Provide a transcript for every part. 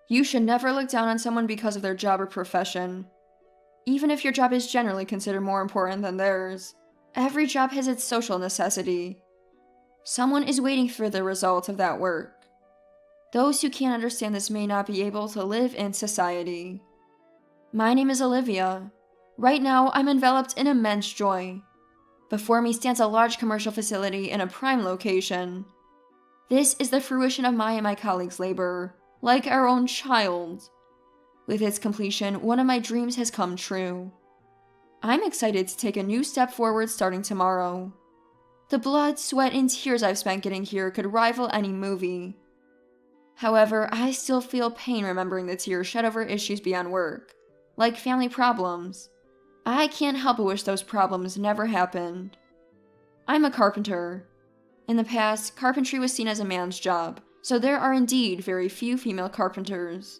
You should never look down on someone because of their job or profession. Even if your job is generally considered more important than theirs, every job has its social necessity. Someone is waiting for the result of that work. Those who can't understand this may not be able to live in society. My name is Olivia. Right now, I'm enveloped in immense joy. Before me stands a large commercial facility in a prime location. This is the fruition of my and my colleagues' labor, like our own child. With its completion, one of my dreams has come true. I'm excited to take a new step forward starting tomorrow. The blood, sweat, and tears I've spent getting here could rival any movie. However, I still feel pain remembering the tears shed over issues beyond work, like family problems. I can't help but wish those problems never happened. I'm a carpenter. In the past, carpentry was seen as a man's job, so there are indeed very few female carpenters.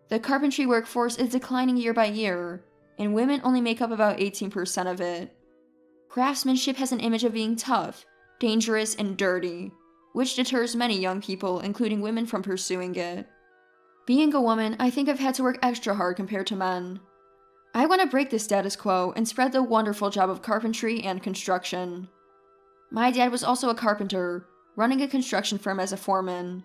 The carpentry workforce is declining year by year, and women only make up about 18% of it. Craftsmanship has an image of being tough, dangerous, and dirty, which deters many young people, including women, from pursuing it. Being a woman, I think I've had to work extra hard compared to men. I want to break the status quo and spread the wonderful job of carpentry and construction. My dad was also a carpenter, running a construction firm as a foreman.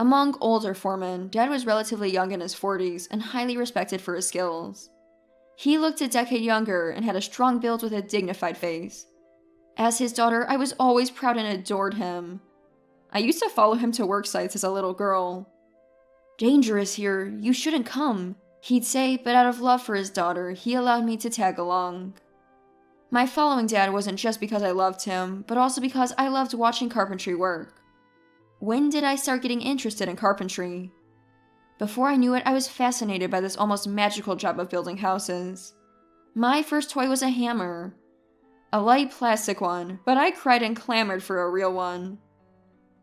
Among older foremen, Dad was relatively young in his 40s and highly respected for his skills. He looked a decade younger and had a strong build with a dignified face. As his daughter, I was always proud and adored him. I used to follow him to work sites as a little girl. "Dangerous here, you shouldn't come," he'd say, but out of love for his daughter, he allowed me to tag along. My following Dad wasn't just because I loved him, but also because I loved watching carpentry work. When did I start getting interested in carpentry? Before I knew it, I was fascinated by this almost magical job of building houses. My first toy was a hammer. A light plastic one, but I cried and clamored for a real one.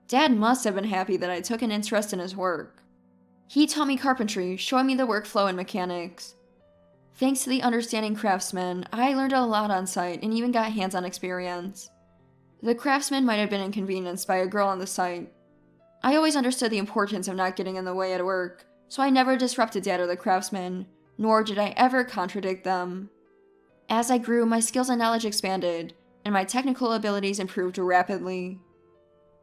Dad must have been happy that I took an interest in his work. He taught me carpentry, showing me the workflow and mechanics. Thanks to the understanding craftsman, I learned a lot on site and even got hands-on experience. The craftsman might have been inconvenienced by a girl on the site. I always understood the importance of not getting in the way at work, so I never disrupted Dad or the craftsman, nor did I ever contradict them. As I grew, my skills and knowledge expanded, and my technical abilities improved rapidly.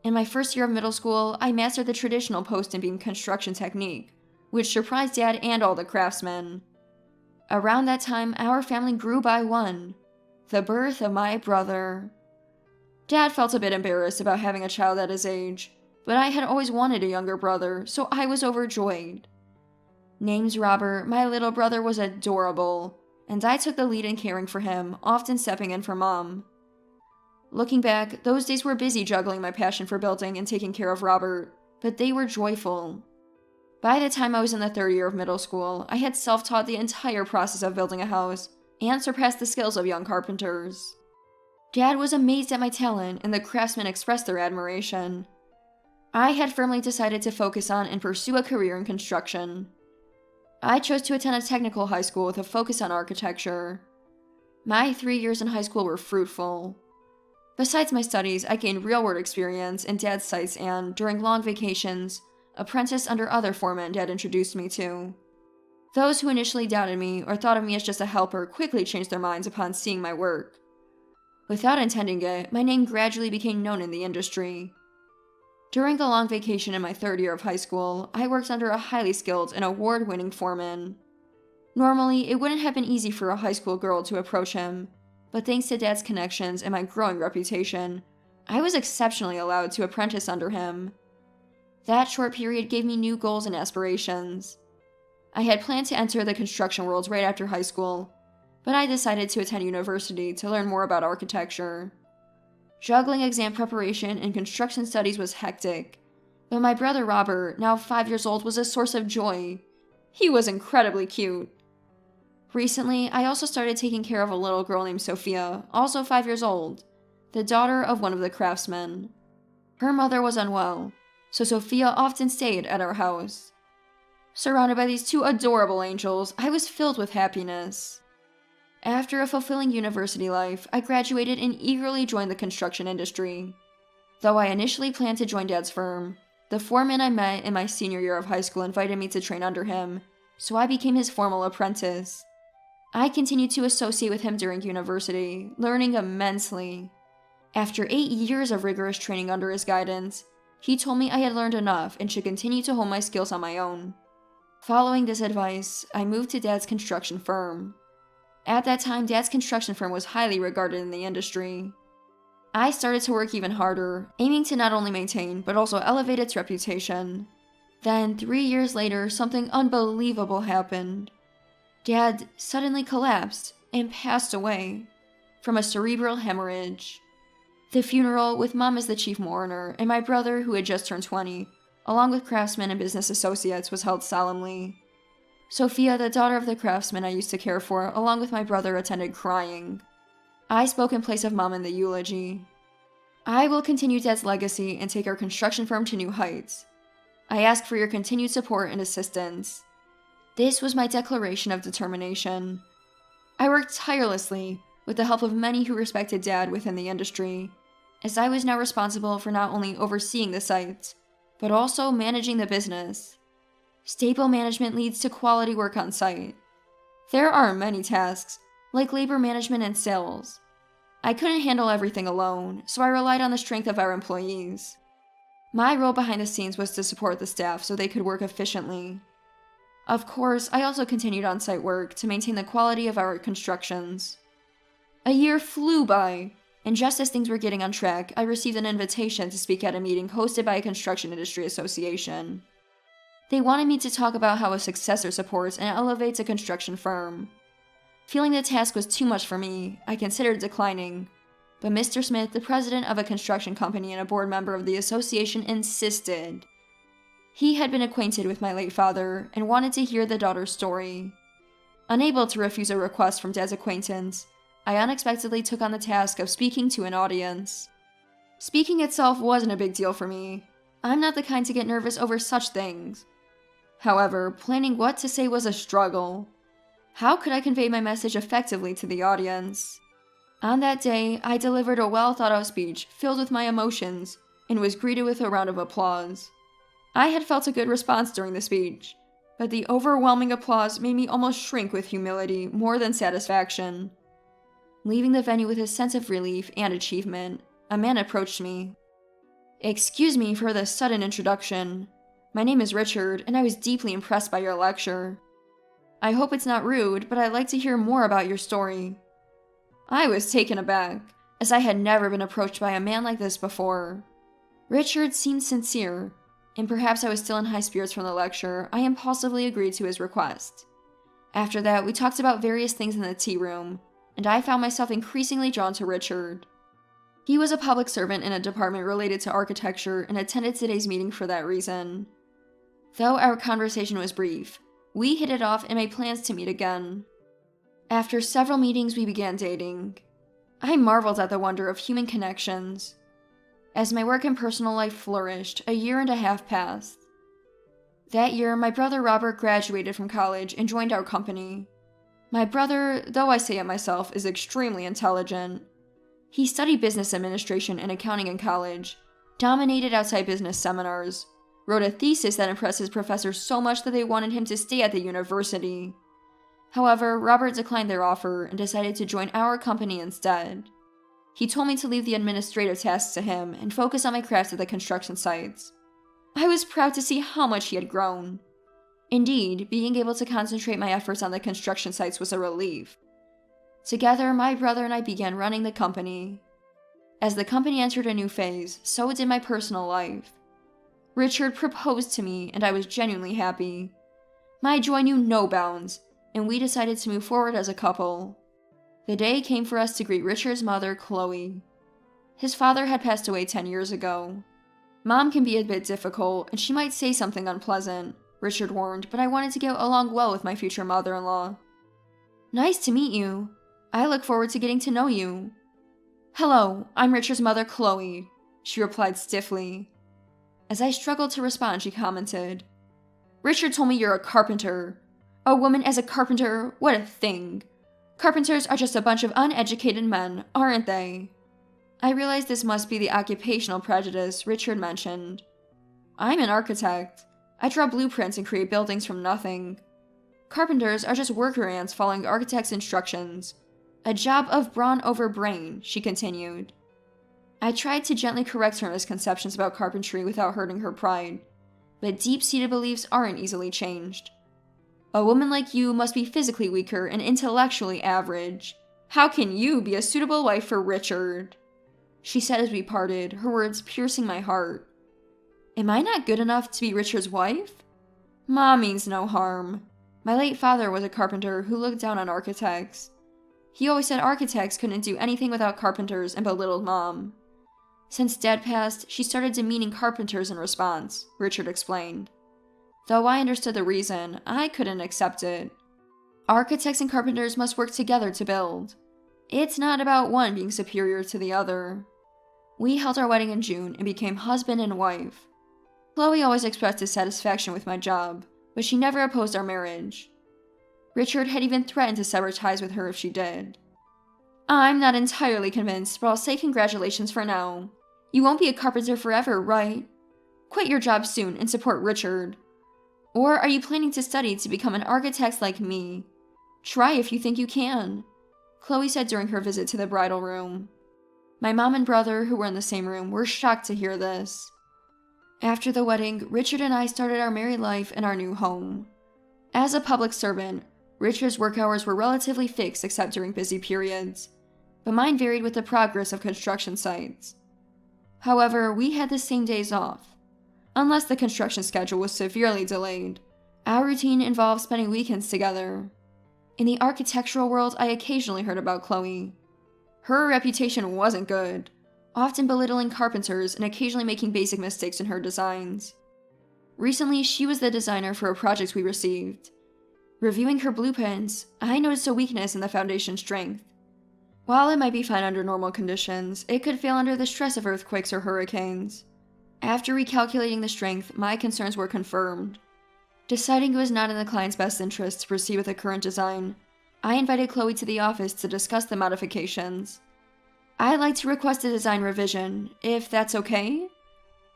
In my first year of middle school, I mastered the traditional post and beam construction technique, which surprised Dad and all the craftsmen. Around that time, our family grew by one, the birth of my brother. Dad felt a bit embarrassed about having a child at his age, but I had always wanted a younger brother, so I was overjoyed. Named Robert, my little brother was adorable, and I took the lead in caring for him, often stepping in for Mom. Looking back, those days were busy juggling my passion for building and taking care of Robert, but they were joyful. By the time I was in the third year of middle school, I had self-taught the entire process of building a house and surpassed the skills of young carpenters. Dad was amazed at my talent, and the craftsmen expressed their admiration. I had firmly decided to focus on and pursue a career in construction. I chose to attend a technical high school with a focus on architecture. My 3 years in high school were fruitful. Besides my studies, I gained real-world experience in Dad's sites and, during long vacations, apprenticed under other foremen Dad introduced me to. Those who initially doubted me or thought of me as just a helper quickly changed their minds upon seeing my work. Without intending it, my name gradually became known in the industry. During the long vacation in my third year of high school, I worked under a highly skilled and award-winning foreman. Normally, it wouldn't have been easy for a high school girl to approach him, but thanks to Dad's connections and my growing reputation, I was exceptionally allowed to apprentice under him. That short period gave me new goals and aspirations. I had planned to enter the construction world right after high school, but I decided to attend university to learn more about architecture. Juggling exam preparation and construction studies was hectic, but my brother Robert, now 5 years old, was a source of joy. He was incredibly cute. Recently, I also started taking care of a little girl named Sophia, also 5 years old, the daughter of one of the craftsmen. Her mother was unwell, so Sophia often stayed at our house. Surrounded by these two adorable angels, I was filled with happiness. After a fulfilling university life, I graduated and eagerly joined the construction industry. Though I initially planned to join Dad's firm, The foreman I met in my senior year of high school invited me to train under him, so I became his formal apprentice. I continued to associate with him during university, learning immensely. After 8 years of rigorous training under his guidance, he told me I had learned enough and should continue to hone my skills on my own. Following this advice, I moved to Dad's construction firm. At that time, Dad's construction firm was highly regarded in the industry. I started to work even harder, aiming to not only maintain, but also elevate its reputation. Then, 3 years later, something unbelievable happened. Dad suddenly collapsed and passed away from a cerebral hemorrhage. The funeral, with Mom as the chief mourner, and my brother, who had just turned 20, along with craftsmen and business associates, was held solemnly. Sophia, the daughter of the craftsman I used to care for, along with my brother, attended crying. I spoke in place of Mom in the eulogy. I will continue Dad's legacy and take our construction firm to new heights. I ask for your continued support and assistance. This was my declaration of determination. I worked tirelessly, with the help of many who respected Dad within the industry, as I was now responsible for not only overseeing the sites, but also managing the business. Stable management leads to quality work on site. There are many tasks, like labor management and sales. I couldn't handle everything alone, so I relied on the strength of our employees. My role behind the scenes was to support the staff so they could work efficiently. Of course, I also continued on-site work to maintain the quality of our constructions. A year flew by, and just as things were getting on track, I received an invitation to speak at a meeting hosted by a construction industry association. They wanted me to talk about how a successor supports and elevates a construction firm. Feeling the task was too much for me, I considered declining, but Mr. Smith, the president of a construction company and a board member of the association, insisted. He had been acquainted with my late father and wanted to hear the daughter's story. Unable to refuse a request from Dad's acquaintance, I unexpectedly took on the task of speaking to an audience. Speaking itself wasn't a big deal for me. I'm not the kind to get nervous over such things. However, planning what to say was a struggle. How could I convey my message effectively to the audience? On that day, I delivered a well-thought-out speech filled with my emotions and was greeted with a round of applause. I had felt a good response during the speech, but the overwhelming applause made me almost shrink with humility more than satisfaction. Leaving the venue with a sense of relief and achievement, a man approached me. "Excuse me for this sudden introduction. My name is Richard, and I was deeply impressed by your lecture. I hope it's not rude, but I'd like to hear more about your story." I was taken aback, as I had never been approached by a man like this before. Richard seemed sincere, and perhaps I was still in high spirits from the lecture, I impulsively agreed to his request. After that, we talked about various things in the tea room, and I found myself increasingly drawn to Richard. He was a public servant in a department related to architecture and attended today's meeting for that reason. Though our conversation was brief, we hit it off and made plans to meet again. After several meetings, we began dating. I marveled at the wonder of human connections. As my work and personal life flourished, a year and a half passed. That year, my brother Robert graduated from college and joined our company. My brother, though I say it myself, is extremely intelligent. He studied business administration and accounting in college, dominated outside business seminars, wrote a thesis that impressed his professors so much that they wanted him to stay at the university. However, Robert declined their offer and decided to join our company instead. He told me to leave the administrative tasks to him and focus on my crafts at the construction sites. I was proud to see how much he had grown. Indeed, being able to concentrate my efforts on the construction sites was a relief. Together, my brother and I began running the company. As the company entered a new phase, so did my personal life. Richard proposed to me, and I was genuinely happy. My joy knew no bounds, and we decided to move forward as a couple. The day came for us to greet Richard's mother, Chloe. His father had passed away 10 years ago. Mom can be a bit difficult, and she might say something unpleasant, Richard warned, but I wanted to get along well with my future mother-in-law. "Nice to meet you. I look forward to getting to know you." "Hello, I'm Richard's mother, Chloe," she replied stiffly. As I struggled to respond, she commented, "Richard told me you're a carpenter. A woman as a carpenter, what a thing. Carpenters are just a bunch of uneducated men, aren't they?" I realized this must be the occupational prejudice Richard mentioned. I'm an architect. I draw blueprints and create buildings from nothing. Carpenters are just worker ants following architects' instructions. A job of brawn over brain, she continued. I tried to gently correct her misconceptions about carpentry without hurting her pride, but deep-seated beliefs aren't easily changed. A woman like you must be physically weaker and intellectually average. How can you be a suitable wife for Richard? She said as we parted, her words piercing my heart. Am I not good enough to be Richard's wife? Ma means no harm. My late father was a carpenter who looked down on architects. He always said architects couldn't do anything without carpenters and belittled Mom. Since Dad passed, she started demeaning carpenters in response, Richard explained. Though I understood the reason, I couldn't accept it. Architects and carpenters must work together to build. It's not about one being superior to the other. We held our wedding in June and became husband and wife. Chloe always expressed dissatisfaction with my job, but she never opposed our marriage. Richard had even threatened to sever ties with her if she did. I'm not entirely convinced, but I'll say congratulations for now. You won't be a carpenter forever, right? Quit your job soon and support Richard. Or are you planning to study to become an architect like me? Try if you think you can, Chloe said during her visit to the bridal room. My mom and brother, who were in the same room, were shocked to hear this. After the wedding, Richard and I started our married life in our new home. As a public servant, Richard's work hours were relatively fixed except during busy periods, but mine varied with the progress of construction sites. However, we had the same days off. Unless the construction schedule was severely delayed, our routine involved spending weekends together. In the architectural world, I occasionally heard about Chloe. Her reputation wasn't good, often belittling carpenters and occasionally making basic mistakes in her designs. Recently, she was the designer for a project we received. Reviewing her blueprints, I noticed a weakness in the foundation strength. While it might be fine under normal conditions, it could fail under the stress of earthquakes or hurricanes. After recalculating the strength, my concerns were confirmed. Deciding it was not in the client's best interest to proceed with the current design, I invited Chloe to the office to discuss the modifications. I'd like to request a design revision, if that's okay?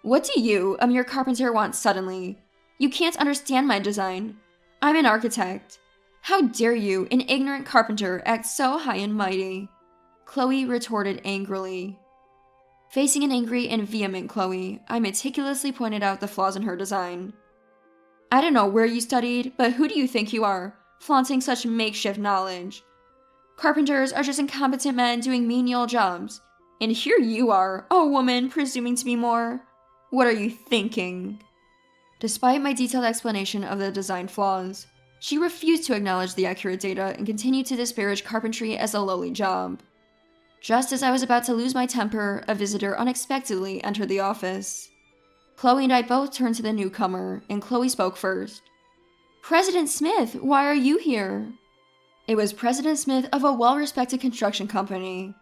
What do you, a mere carpenter, want suddenly? You can't understand my design. I'm an architect. How dare you, an ignorant carpenter, act so high and mighty? Chloe retorted angrily. Facing an angry and vehement Chloe, I meticulously pointed out the flaws in her design. I don't know where you studied, but who do you think you are, flaunting such makeshift knowledge? Carpenters are just incompetent men doing menial jobs, and here you are, a woman presuming to be more. What are you thinking? Despite my detailed explanation of the design flaws, she refused to acknowledge the accurate data and continued to disparage carpentry as a lowly job. Just as I was about to lose my temper, a visitor unexpectedly entered the office. Chloe and I both turned to the newcomer, and Chloe spoke first. President Smith, why are you here? It was President Smith of a well-respected construction company.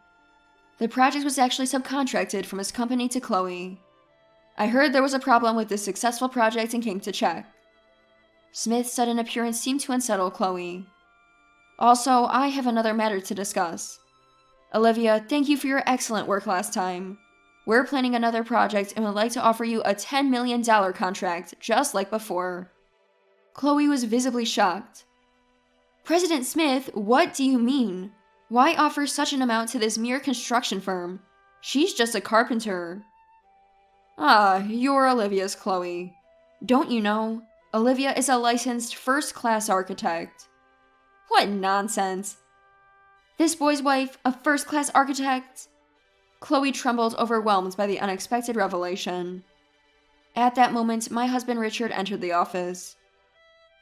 The project was actually subcontracted from his company to Chloe. I heard there was a problem with this successful project and came to check. Smith's sudden appearance seemed to unsettle Chloe. Also, I have another matter to discuss. Olivia, thank you for your excellent work last time. We're planning another project and would like to offer you a $10 million contract, just like before. Chloe was visibly shocked. President Smith, what do you mean? Why offer such an amount to this mere construction firm? She's just a carpenter. Ah, you're Olivia's Chloe. Don't you know? Olivia is a licensed first-class architect. What nonsense. This boy's wife, a first-class architect? Chloe trembled, overwhelmed by the unexpected revelation. At that moment, my husband Richard entered the office.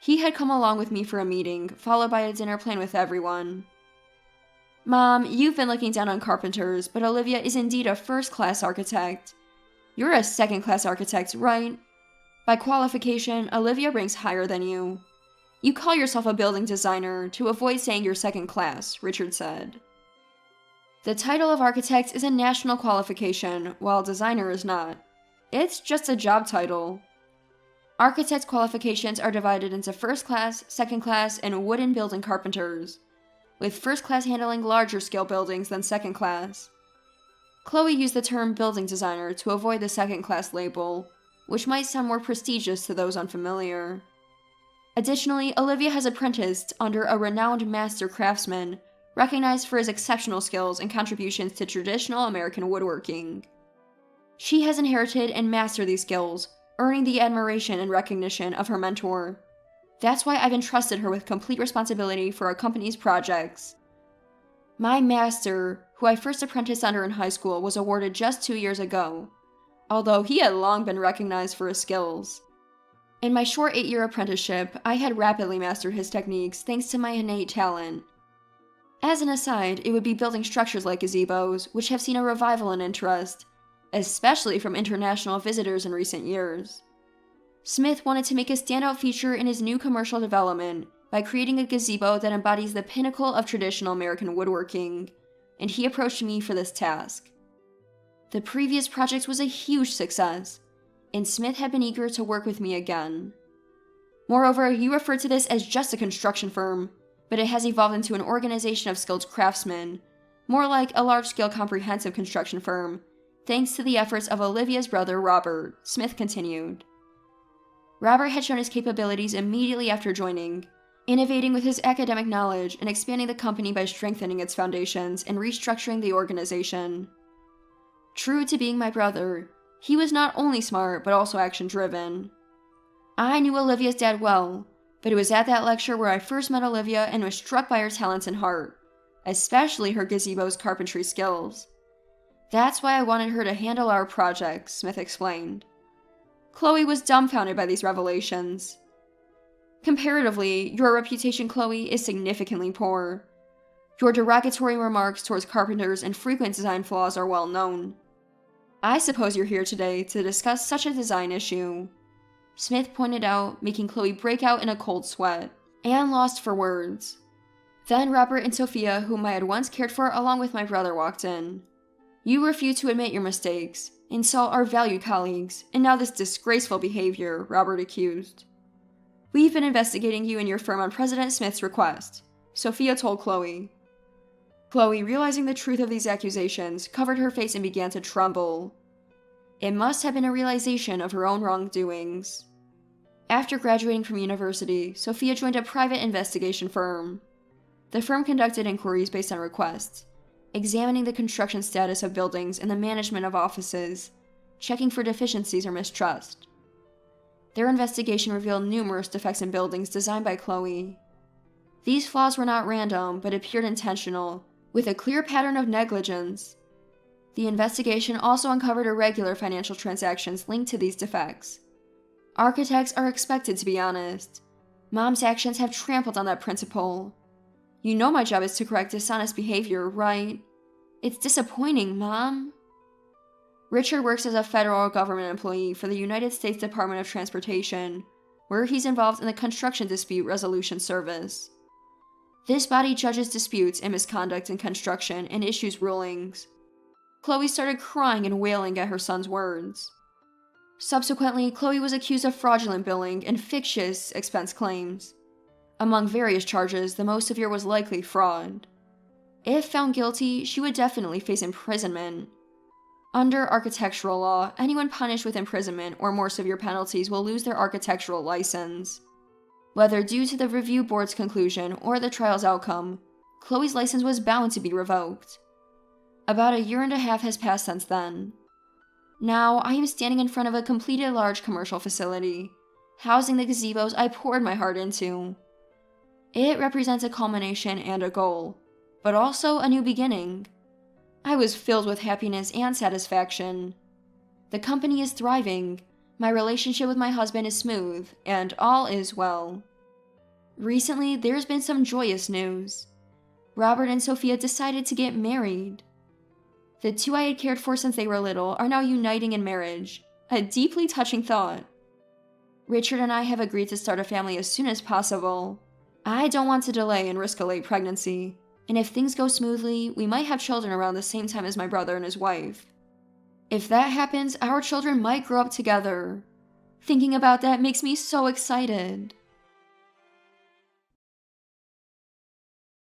He had come along with me for a meeting, followed by a dinner planned with everyone. Mom, you've been looking down on carpenters, but Olivia is indeed a first-class architect. You're a second-class architect, right? By qualification, Olivia ranks higher than you. You call yourself a building designer to avoid saying you're second class, Richard said. The title of architect is a national qualification, while designer is not. It's just a job title. Architect qualifications are divided into first class, second class, and wooden building carpenters, with first class handling larger scale buildings than second class. Chloe used the term building designer to avoid the second class label. which might sound more prestigious to those unfamiliar. Additionally, Olivia has apprenticed under a renowned master craftsman, recognized for his exceptional skills and contributions to traditional American woodworking. She has inherited and mastered these skills, earning the admiration and recognition of her mentor. That's why I've entrusted her with complete responsibility for our company's projects. My master, who I first apprenticed under in high school, was awarded just 2 years ago, although he had long been recognized for his skills. In my short 8-year apprenticeship, I had rapidly mastered his techniques thanks to my innate talent. As an aside, it would be building structures like gazebos, which have seen a revival in interest, especially from international visitors in recent years. Smith wanted to make a standout feature in his new commercial development by creating a gazebo that embodies the pinnacle of traditional American woodworking, and he approached me for this task. The previous project was a huge success, and Smith had been eager to work with me again. Moreover, he referred to this as just a construction firm, but it has evolved into an organization of skilled craftsmen, more like a large-scale comprehensive construction firm, thanks to the efforts of Olivia's brother Robert, Smith continued. Robert had shown his capabilities immediately after joining, innovating with his academic knowledge and expanding the company by strengthening its foundations and restructuring the organization. True to being my brother, he was not only smart but also action-driven. I knew Olivia's dad well, but it was at that lecture where I first met Olivia and was struck by her talents and heart, especially her gazebo's carpentry skills. That's why I wanted her to handle our projects, Smith explained. Chloe was dumbfounded by these revelations. Comparatively, your reputation, Chloe, is significantly poor. Your derogatory remarks towards carpenters and frequent design flaws are well known. I suppose you're here today to discuss such a design issue, Smith pointed out, making Chloe break out in a cold sweat, and lost for words. Then Robert and Sophia, whom I had once cared for along with my brother, walked in. You refuse to admit your mistakes, insult our valued colleagues, and now this disgraceful behavior, Robert accused. We've been investigating you and your firm on President Smith's request, Sophia told Chloe. Chloe, realizing the truth of these accusations, covered her face and began to tremble. It must have been a realization of her own wrongdoings. After graduating from university, Sophia joined a private investigation firm. The firm conducted inquiries based on requests, examining the construction status of buildings and the management of offices, checking for deficiencies or mistrust. Their investigation revealed numerous defects in buildings designed by Chloe. These flaws were not random, but appeared intentional, with a clear pattern of negligence. The investigation also uncovered irregular financial transactions linked to these defects. Architects are expected to be honest. Mom's actions have trampled on that principle. You know my job is to correct dishonest behavior, right? It's disappointing, Mom. Richard works as a federal government employee for the United States Department of Transportation, where he's involved in the Construction Dispute Resolution Service. This body judges disputes and misconduct in construction and issues rulings. Chloe started crying and wailing at her son's words. Subsequently, Chloe was accused of fraudulent billing and fictitious expense claims. Among various charges, the most severe was likely fraud. If found guilty, she would definitely face imprisonment. Under architectural law, anyone punished with imprisonment or more severe penalties will lose their architectural license. Whether due to the review board's conclusion or the trial's outcome, Chloe's license was bound to be revoked. About 1.5 years has passed since then. Now, I am standing in front of a completed large commercial facility, housing the gazebos I poured my heart into. It represents a culmination and a goal, but also a new beginning. I was filled with happiness and satisfaction. The company is thriving, my relationship with my husband is smooth, and all is well. Recently, there's been some joyous news. Robert and Sophia decided to get married. The two I had cared for since they were little are now uniting in marriage, a deeply touching thought. Richard and I have agreed to start a family as soon as possible. I don't want to delay and risk a late pregnancy, and if things go smoothly, we might have children around the same time as my brother and his wife. If that happens, our children might grow up together. Thinking about that makes me so excited.